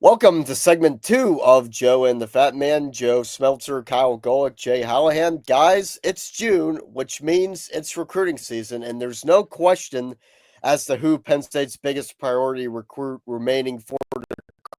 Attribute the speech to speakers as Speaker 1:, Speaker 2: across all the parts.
Speaker 1: Welcome to segment 2 of Joe and the Fat Man. Joe Smeltzer, Kyle Golick, Jay Hallahan. Guys, it's June, which means it's recruiting season, and there's no question as to who Penn State's biggest priority recruit remaining for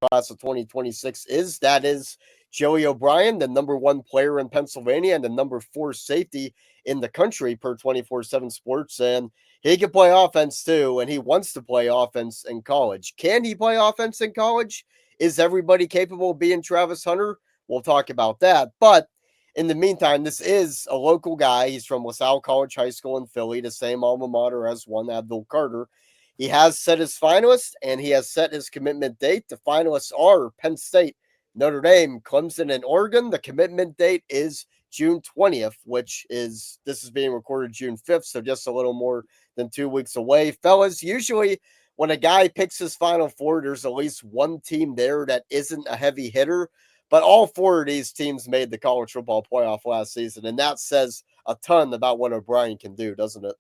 Speaker 1: class of 2026 is. That is Joey O'Brien, the number one player in Pennsylvania and the number four safety in the country per 24/7 Sports. And he can play offense too, and he wants to play offense in college. Can he play offense in college? Is everybody capable of being Travis Hunter? We'll talk about that. But in the meantime, this is a local guy. He's from Salle College High School in Philly, the same alma mater as one Abdul Carter. He has set his finalists and he has set his commitment date. The finalists are Penn State, Notre Dame, Clemson, and Oregon. The commitment date is June 20th, which is this is being recorded June 5th, so just a little more than 2 weeks away. Fellas, usually when a guy picks his final four, there's at least one team there that isn't a heavy hitter. But all four of these teams made the college football playoff last season, and that says a ton about what O'Brien can do, doesn't it?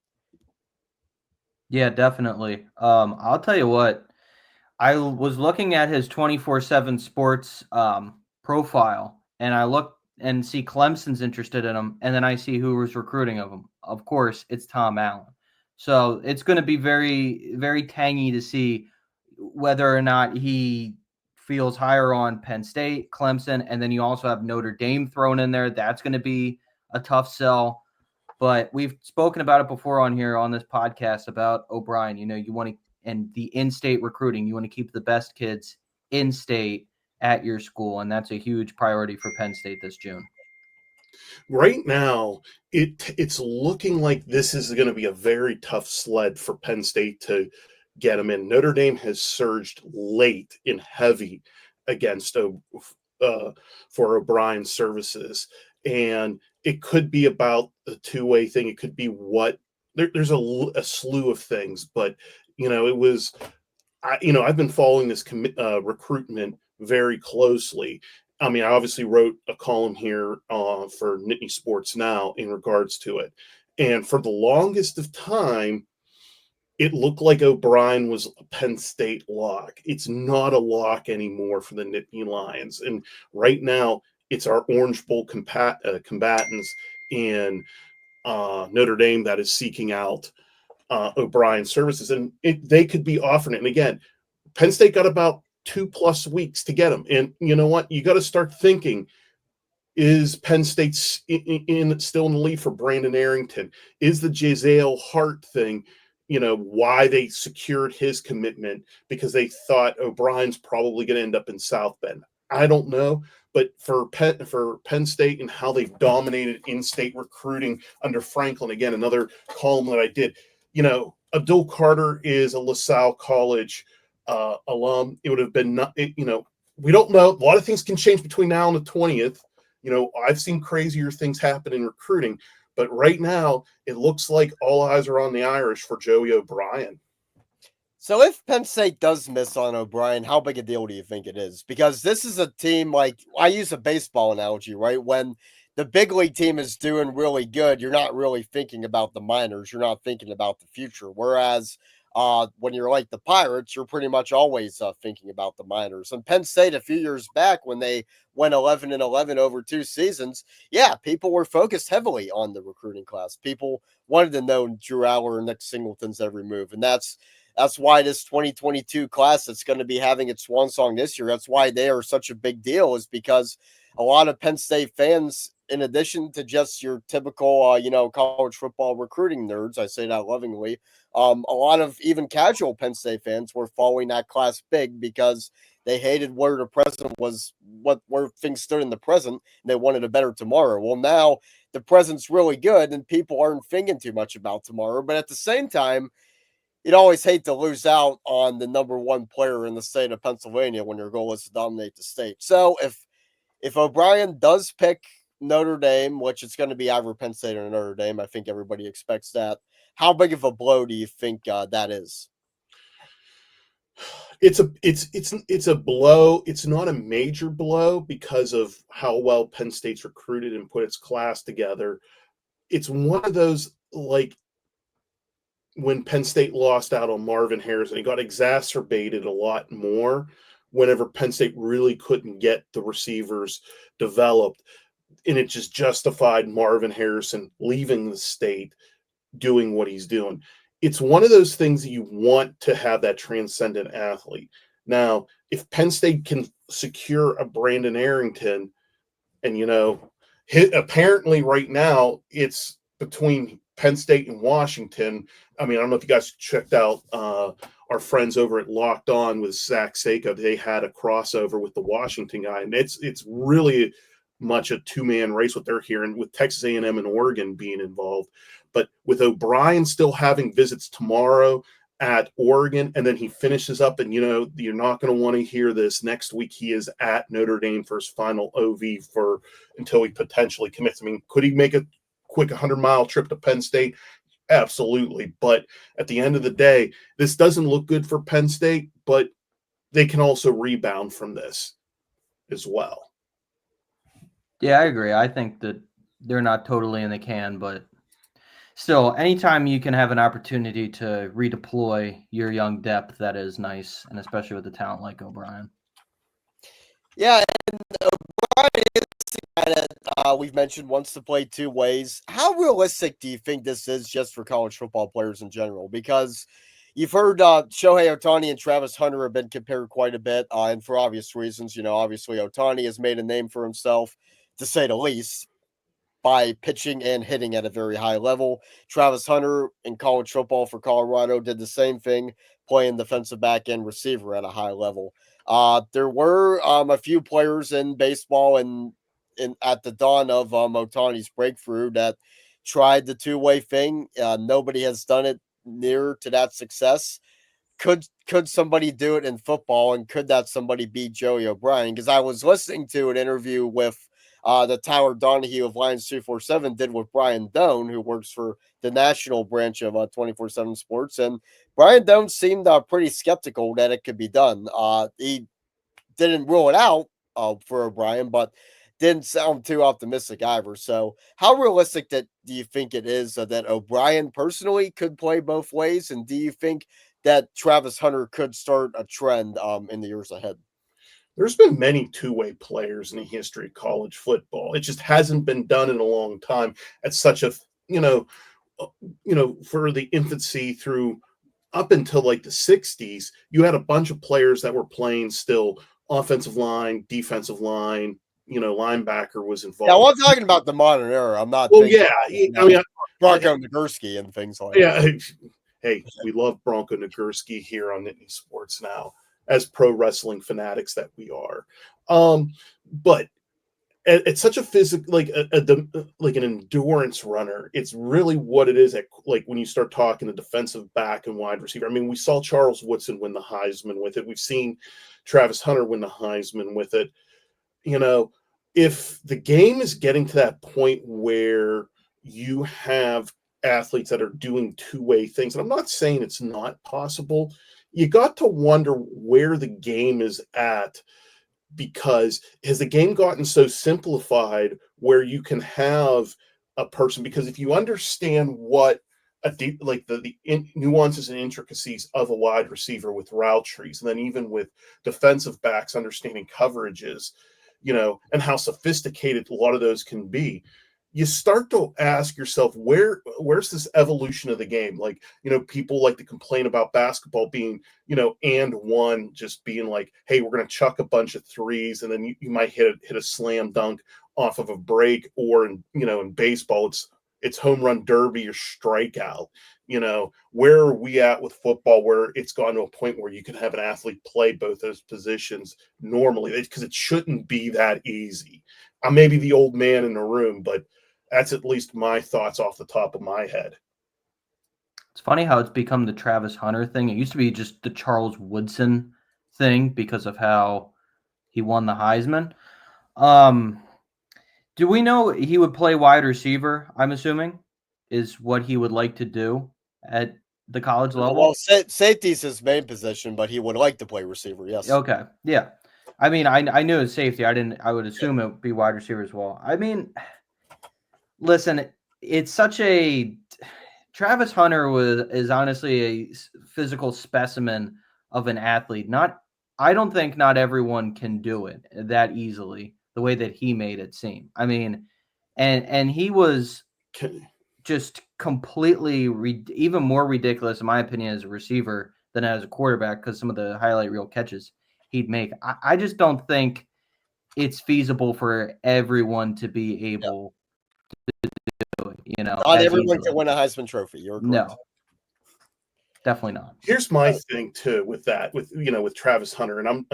Speaker 2: Yeah, definitely. I'll tell you what, I was looking at his 24/7 sports profile, and I look and see Clemson's interested in him, and then I see who was recruiting of him. Of course, it's Tom Allen. So it's going to be very, very tangy to see whether or not he feels higher on Penn State, Clemson, and then you also have Notre Dame thrown in there. That's going to be a tough sell. But we've spoken about it before on here on this podcast about O'Brien. You want to, and the in-state recruiting, you want to keep the best kids in state at your school, and that's a huge priority for Penn State this June.
Speaker 3: Right now, it's looking like this is going to be a very tough sled for Penn State to get them in. Notre Dame has surged late in heavy against for O'Brien's services, and it could be about the two-way thing. It could be there's a slew of things, but it was I've been following this recruitment very closely. I mean, I obviously wrote a column here for Nittany Sports Now in regards to it. And for the longest of time, it looked like O'Brien was a Penn State lock. It's not a lock anymore for the Nittany Lions. And right now, it's our Orange Bowl combatants in Notre Dame that is seeking out O'Brien's services. And they could be offering it. And again, Penn State got about 2+ weeks to get him. And you know what? You got to start thinking, is Penn State still in the lead for Brandon Arrington? Is the Jazale Hart thing, why they secured his commitment because they thought O'Brien's probably going to end up in South Bend? I don't know. But for Penn State and how they've dominated in-state recruiting under Franklin, again, another column that I did, Abdul Carter is a LaSalle College alum. It would have been, we don't know. A lot of things can change between now and the 20th. I've seen crazier things happen in recruiting, but right now it looks like all eyes are on the Irish for Joey O'Brien.
Speaker 1: So if Penn State does miss on O'Brien, how big a deal do you think it is? Because this is a team like I use a baseball analogy, right? When the big league team is doing really good, you're not really thinking about the minors, you're not thinking about the future. Whereas when you're like the Pirates, you're pretty much always thinking about the minors. And Penn State a few years back when they went 11-11 over 2 seasons, yeah, people were focused heavily on the recruiting class. People wanted to know Drew Aller and Nick Singleton's every move, and that's why this 2022 class that's going to be having its swan song this year, that's why they are such a big deal, is because a lot of Penn State fans, in addition to just your typical, college football recruiting nerds, I say that lovingly, a lot of even casual Penn State fans were following that class big because they hated where the present was, where things stood in the present, and they wanted a better tomorrow. Well, now the present's really good, and people aren't thinking too much about tomorrow. But at the same time, you'd always hate to lose out on the number one player in the state of Pennsylvania when your goal is to dominate the state. So if O'Brien does pick Notre Dame, which it's going to be either Penn State or Notre Dame, I think everybody expects that. How big of a blow do you think that is?
Speaker 3: It's a blow. It's not a major blow because of how well Penn State's recruited and put its class together. It's one of those, like, when Penn State lost out on Marvin Harrison, it got exacerbated a lot more whenever Penn State really couldn't get the receivers developed. And it just justified Marvin Harrison leaving the state, doing what he's doing. It's one of those things that you want to have that transcendent athlete. Now, if Penn State can secure a Brandon Arrington, and apparently right now it's between Penn State and Washington. I mean, I don't know if you guys checked out our friends over at Locked On with Zach Saga. They had a crossover with the Washington guy, and it's really much a two-man race what they're hearing, with Texas A&M and Oregon being involved. But with O'Brien still having visits tomorrow at Oregon, and then he finishes up, and you're not going to want to hear this, next week he is at Notre Dame for his final OV until he potentially commits. I mean, could he make a quick 100-mile trip to Penn State? Absolutely. But at the end of the day, this doesn't look good for Penn State, but they can also rebound from this as well.
Speaker 2: Yeah, I agree. I think that they're not totally in the can, but still, anytime you can have an opportunity to redeploy your young depth, that is nice, and especially with a talent like O'Brien.
Speaker 1: Yeah, and O'Brien is a guy that we've mentioned wants to play two ways. How realistic do you think this is just for college football players in general? Because you've heard Shohei Ohtani and Travis Hunter have been compared quite a bit, and for obvious reasons. Obviously Ohtani has made a name for himself, to say the least, by pitching and hitting at a very high level. Travis Hunter in college football for Colorado did the same thing, playing defensive back and receiver at a high level. There were a few players in baseball and at the dawn of Ohtani's breakthrough that tried the two-way thing. Nobody has done it near to that success. Could somebody do it in football, and could that somebody be Joey O'Brien? Because I was listening to an interview with the Tyler Donahue of Lions 247 did with Brian Doan, who works for the national branch of 247 Sports. And Brian Doan seemed pretty skeptical that it could be done. He didn't rule it out for O'Brien, but didn't sound too optimistic either. So how realistic do you think it is that O'Brien personally could play both ways? And do you think that Travis Hunter could start a trend in the years ahead?
Speaker 3: There's been many two-way players in the history of college football. It just hasn't been done in a long time at such a, for the infancy through up until like the 60s, you had a bunch of players that were playing still offensive line, defensive line, linebacker was involved.
Speaker 1: Yeah, well, I'm talking about the modern era. I'm not.
Speaker 3: Well, yeah. I mean,
Speaker 1: Bronco Nagurski and things like that.
Speaker 3: Yeah. Hey, we love Bronco Nagurski here on Nittany Sports now, as pro wrestling fanatics that we are. But it's such a physical, like an endurance runner. It's really what it is like when you start talking the defensive back and wide receiver. I mean, we saw Charles Woodson win the Heisman with it. We've seen Travis Hunter win the Heisman with it. If the game is getting to that point where you have athletes that are doing two-way things, and I'm not saying it's not possible, you got to wonder where the game is at, because has the game gotten so simplified where you can have a person, because if you understand what the nuances and intricacies of a wide receiver with route trees, and then even with defensive backs understanding coverages, and how sophisticated a lot of those can be, you start to ask yourself, where's this evolution of the game? Like, people like to complain about basketball being, and one just being like, hey, we're going to chuck a bunch of threes, and then you might hit a slam dunk off of a break, or in baseball, it's home run derby or strikeout. Where are we at with football, where it's gone to a point where you can have an athlete play both those positions normally? Because it shouldn't be that easy. I may be the old man in the room, but that's at least my thoughts off the top of my head.
Speaker 2: It's funny how it's become the Travis Hunter thing. It used to be just the Charles Woodson thing because of how he won the Heisman. Do we know he would play wide receiver, I'm assuming, is what he would like to do at the college level?
Speaker 1: Well, safety is his main position, but he would like to play receiver, yes.
Speaker 2: Okay, yeah. I mean, I knew it's safety. I would assume it would be wide receiver as well. I mean, listen, it's such a Travis Hunter is honestly a physical specimen of an athlete. Not I don't think not everyone can do it that easily, the way that he made it seem. I mean, and he was just completely even more ridiculous, in my opinion, as a receiver than as a quarterback, because some of the highlight reel catches he'd make. I just don't think it's feasible for everyone to be able to do it, you know,
Speaker 1: Not
Speaker 2: as
Speaker 1: everyone
Speaker 2: easily.
Speaker 1: can win a Heisman Trophy. You're correct.
Speaker 2: No, definitely not.
Speaker 3: Here's my thing too with that, with Travis Hunter, and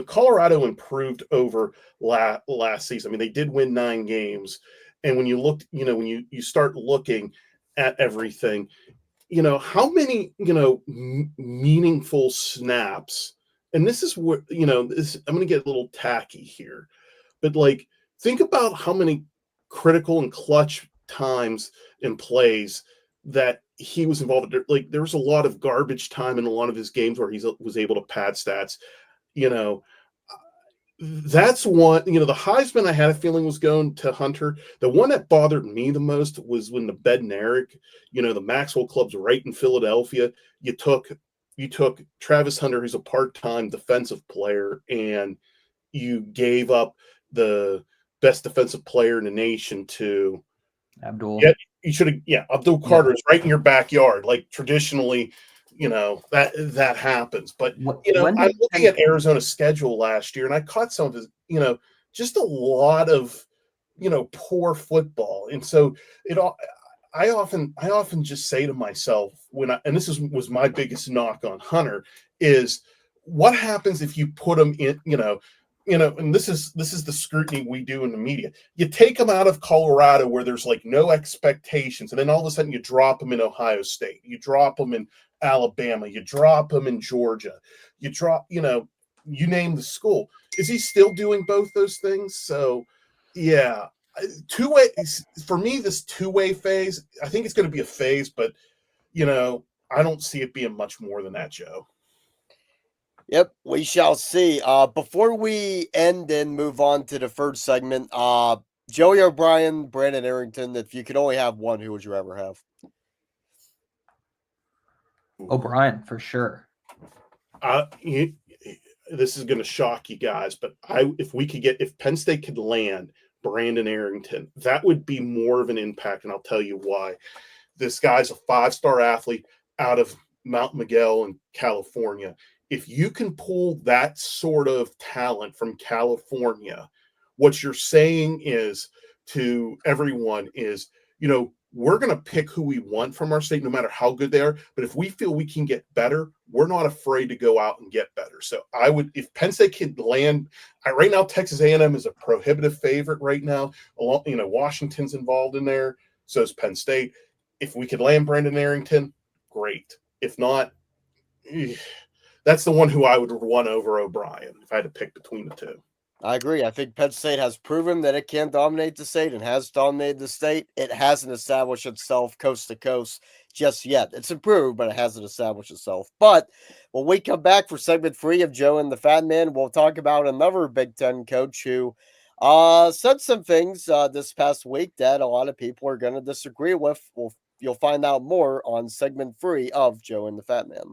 Speaker 3: Colorado improved over last season. I mean, they did win 9 games, and when you looked, when you start looking at everything, how many meaningful snaps, and this is where I'm going to get a little tacky here, but like think about how many critical and clutch times and plays that he was involved in. Like there was a lot of garbage time in a lot of his games where he was able to pad stats. That's one. The Heisman, I had a feeling was going to Hunter. The one that bothered me the most was when the Bednarik, the Maxwell Club's right in Philadelphia. You took Travis Hunter, who's a part-time defensive player, and you gave up the best defensive player in the nation to
Speaker 2: Abdul.
Speaker 3: Yeah, you should have. Yeah, Abdul Carter is right in your backyard. Like traditionally, that happens. But I'm looking at Arizona's schedule last year, and I caught some of his. Just a lot of poor football, and so I often just say to myself and this was my biggest knock on Hunter is what happens if you put him in, and this is the scrutiny we do in the media. You take him out of Colorado where there's like no expectations, and then all of a sudden you drop him in Ohio State, you drop him in Alabama, you drop him in Georgia, you drop, you name the school. Is he still doing both those things? So, yeah, two-way for me. This two-way phase, I think it's going to be a phase, but I don't see it being much more than that, Joe.
Speaker 1: Yep, we shall see. Before we end and move on to the third segment, Joey O'Brien, Brandon Arrington, if you could only have one, who would you ever have?
Speaker 2: O'Brien, for sure.
Speaker 3: This is going to shock you guys, but if Penn State could land Brandon Arrington, that would be more of an impact, and I'll tell you why. This guy's a 5-star athlete out of Mount Miguel in California. If you can pull that sort of talent from California, what you're saying is to everyone is, we're going to pick who we want from our state, no matter how good they are. But if we feel we can get better, we're not afraid to go out and get better. So if Penn State could land, right now, Texas A&M is a prohibitive favorite right now. Washington's involved in there. So is Penn State. If we could land Brandon Arrington, great. If not, that's the one who I would want over O'Brien if I had to pick between the two.
Speaker 1: I agree. I think Penn State has proven that it can dominate the state and has dominated the state. It hasn't established itself coast to coast just yet. It's improved, but it hasn't established itself. But when we come back for segment 3 of Joe and the Fatman, we'll talk about another Big Ten coach who said some things this past week that a lot of people are going to disagree with. You'll find out more on segment 3 of Joe and the Fatman.